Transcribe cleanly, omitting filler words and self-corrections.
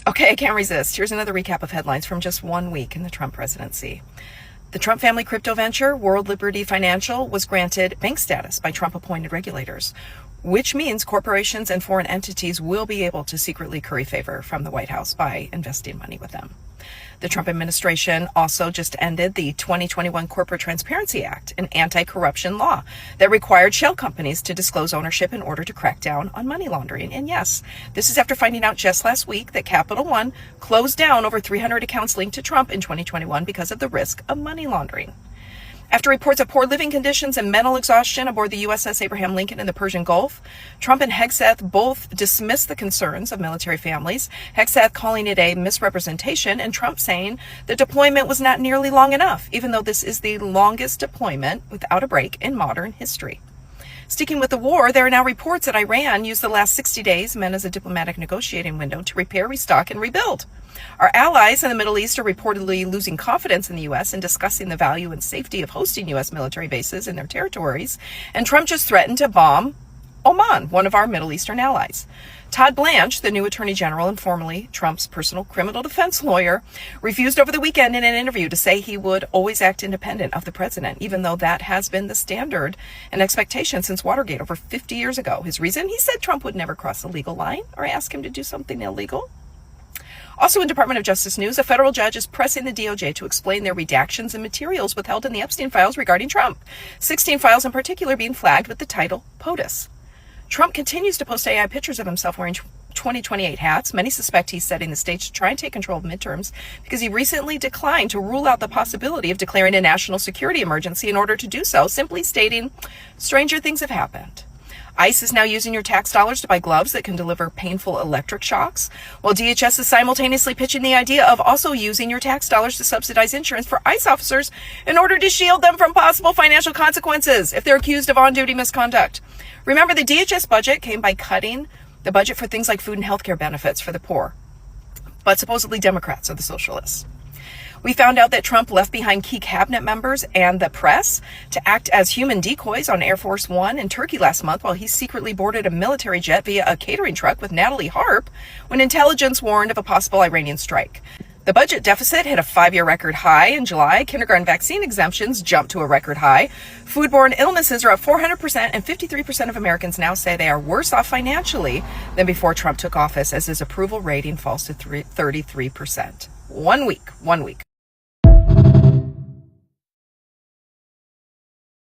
Okay, I can't resist. Here's another recap of headlines from just 1 week in the Trump presidency. The Trump family crypto venture, World Liberty Financial, was granted bank status by Trump-appointed regulators, which means corporations and foreign entities will be able to secretly curry favor from the White House by investing money with them. The Trump administration also just ended the 2021 Corporate Transparency Act, an anti-corruption law that required shell companies to disclose ownership in order to crack down on money laundering. And yes, this is after finding out just last week that Capital One closed down over 300 accounts linked to Trump in 2021 because of the risk of money laundering. After reports of poor living conditions and mental exhaustion aboard the USS Abraham Lincoln in the Persian Gulf, Trump and Hegseth both dismissed the concerns of military families, Hegseth calling it a misrepresentation, and Trump saying the deployment was not nearly long enough, even though this is the longest deployment without a break in modern history. Sticking with the war, there are now reports that Iran used the last 60 days meant as a diplomatic negotiating window to repair, restock, and rebuild. Our allies in the Middle East are reportedly losing confidence in the U.S. and discussing the value and safety of hosting U.S. military bases in their territories, and Trump just threatened to bomb Oman, one of our Middle Eastern allies. Todd Blanche, the new Attorney General and formerly Trump's personal criminal defense lawyer, refused over the weekend in an interview to say he would always act independent of the president, even though that has been the standard and expectation since Watergate over 50 years ago. His reason? He said Trump would never cross a legal line or ask him to do something illegal. Also in Department of Justice news, a federal judge is pressing the DOJ to explain their redactions and materials withheld in the Epstein files regarding Trump, 16 files in particular being flagged with the title POTUS. Trump continues to post AI pictures of himself wearing 2028 hats. Many suspect he's setting the stage to try and take control of midterms because he recently declined to rule out the possibility of declaring a national security emergency in order to do so, simply stating, stranger things have happened. ICE is now using your tax dollars to buy gloves that can deliver painful electric shocks, while DHS is simultaneously pitching the idea of also using your tax dollars to subsidize insurance for ICE officers in order to shield them from possible financial consequences if they're accused of on-duty misconduct. Remember, the DHS budget came by cutting the budget for things like food and healthcare benefits for the poor, but supposedly Democrats are the socialists. We found out that Trump left behind key cabinet members and the press to act as human decoys on Air Force One in Turkey last month while he secretly boarded a military jet via a catering truck with Natalie Harp when intelligence warned of a possible Iranian strike. The budget deficit hit a 5-year record high in July. Kindergarten vaccine exemptions jumped to a record high. Foodborne illnesses are up 400%, and 53% of Americans now say they are worse off financially than before Trump took office, as his approval rating falls to 33%. 1 week.